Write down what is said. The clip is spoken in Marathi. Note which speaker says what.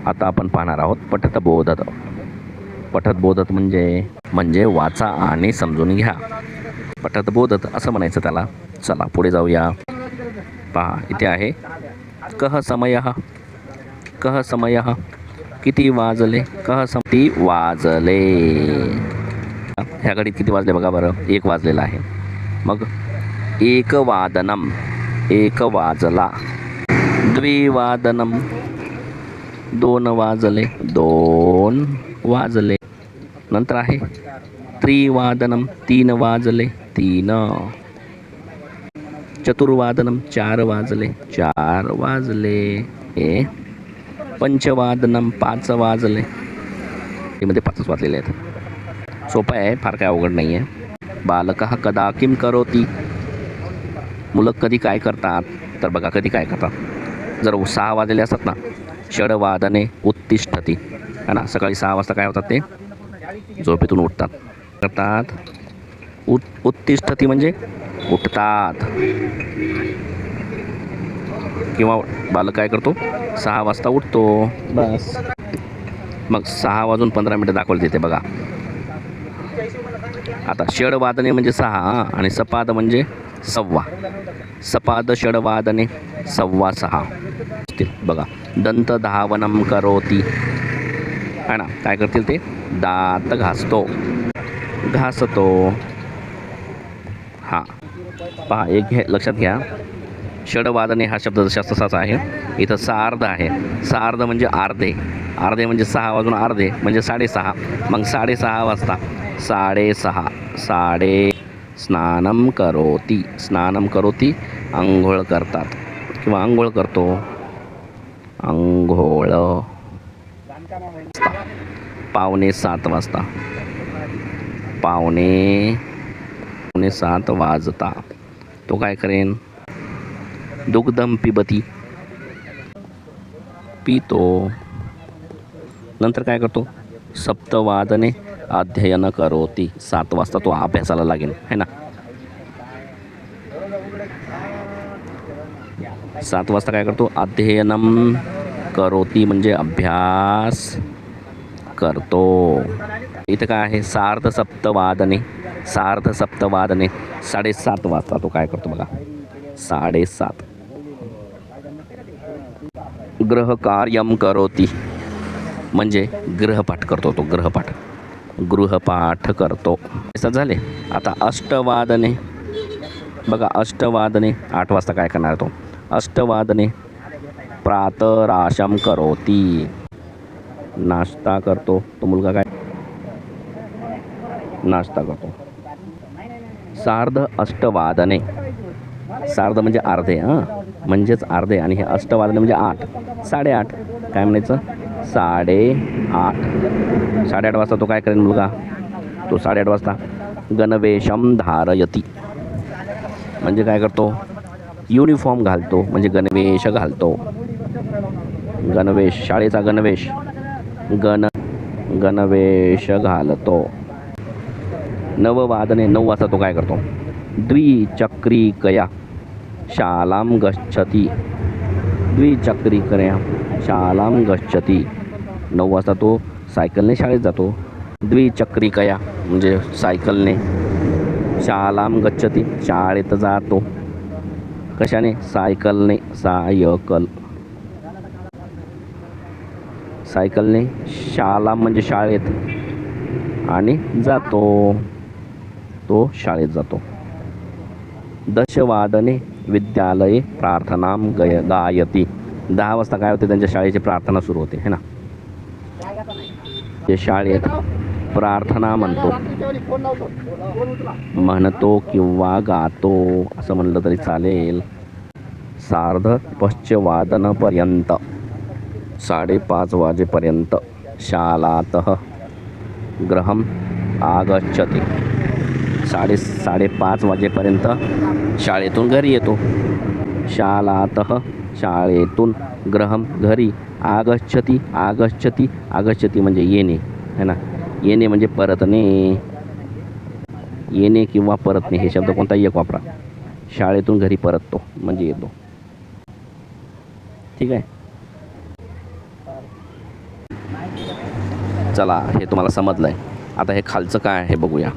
Speaker 1: आता आपण पाहणार आहोत पठतबोधत. पठतबोधत म्हणजे वाचा आणि समजून घ्या. पठतबोधत असं म्हणायचं त्याला. चला पुढे जाऊया. पहा इथे आहे कह समयः. कह समयः किती वाजले. किती वाजले. ह्या घडीत किती वाजले बघा बरं. 1 वाजलेला आहे. मग एकवादनम, 1 वाजला. द्विवादनम, 2 वाजले, 2 वाजले. नंतर आहे त्रिवादनम, 3 वाजले, 3. चतुर्वादनम, 4 वाजले, 4 वाजले. पंचवादनम, 5 वाजले. मध्ये 5 वाजलेले आहेत. सोपं आहे, फार काय अवघड नाही आहे. बालकः कदा किं करोति. मुलं कधी काय करतात. तर बघा कधी काय करतात. जर 6 वाजलेले असतात ना, षड्वादने उत्तिष्ठति है ना. सकाळी 6 वाजता काय होतात ते झोपेतून उठतात. करतात उत्तिष्ठति म्हणजे उठतात. किंवा बालक काय करतो 6 वाजता उठतो बस. मग 6 वाजून 15 मिनिटं दाखवले तिथे बघा. आता षड्वादने म्हणजे 6 आणि सपाद म्हणजे 6:15. सपाद षड्वादने 6:15 बघा. दंत धावनम करोती है ना. काय करतील ते दात घासतो, घासतो. हां पहा एक लक्षात घ्या. षड्वादने हा शब्द जसा तसाच आहे. इथं सार्ध आहे. सार्ध म्हणजे अर्धे. अर्धे म्हणजे 6 वाजून अर्धे म्हणजे 6:30. मग 6:30 वाजता 6:30 साडे स्नानम करोती. स्नानम करोती आंघोळ करतात किंवा आंघोळ करतो. आंघोळ 6:45 वाजता. 6:45 वाजता तो काय करेन दुग्धम पिबती, पितो. नंतर काय करतो 7 अध्ययन करोती. 7 वाजता तो अभ्यासाला लागेल है ना. 7 वाजता काय करतो अध्ययनम करोती म्हणजे अभ्यास करतो. इथं काय आहे सार्धसप्तवादने. सार्धसप्तवादने 7:30 वाजता तो काय करतो बघा 7:30. गृहकार्यम करोती म्हणजे गृहपाठ करतो तो. गृहपाठ करतो. असं झाले. आता अष्टवादने बघा. अष्टवादने 8 वाजता काय करणार तो. अष्टवादने प्रातराशम करोती. नाश्ता करतो तो मुलगा. काय नाश्ता करतो. सार्ध अष्टवादने. सार्ध म्हणजे अर्धे. म्हणजेच अर्धे. आणि हे अष्टवादने म्हणजे 8. 8:30 काय म्हणायचं 8:30. 8:30 वाजता तो काय करेन मुलगा. तो 8:30 वाजता गणवेशम धारयती म्हणजे काय करतो युनिफॉर्म घालतो. म्हणजे गणवेश घालतो. गणवेश शाळेचा गणवेश गणवेश घालतो. 9 वादने 9 वाजता तो काय करतो द्विचक्रिकया शालाम गच्छति. द्विचक्रिकया शालाम गच्छति. 9 वाजता तो सायकलने शाळेत जातो. द्विचक्रिकया म्हणजे सायकलने. शालाम गच्छति शाळेत जातो. कशाने सायकलने. सायकलने. शालाम म्हणजे शाळेत आणि जातो तो शाळेत जातो. दशवादने विद्यालये प्रार्थनाम गायती. 10 वाजता काय होते त्यांच्या शाळेची प्रार्थना सुरू होते है ना. ते शाळेत प्रार्थना म्हणतो किंवा गातो असं म्हणलं तरी चालेल. सार्ध पश्चवादनपर्यंत 5:30 वाजेपर्यंत शालातः गृहम आगच्छति. 5:30 वाजेपर्यंत शाळेतून घरी येतो. शालातः शाळेतून गृहम घरी आगच्छति. आगच्छति म्हणजे येणे है ना. येणे म्हणजे परतणे. येणे किंवा परतणे हे शब्द कोणताही एक वापरा. शाळेतून घरी परततो म्हणजे येतो. ठीक आहे. चला हे तुम्हाला समजलं आहे. आता हे खालचं काय आहे बघूया.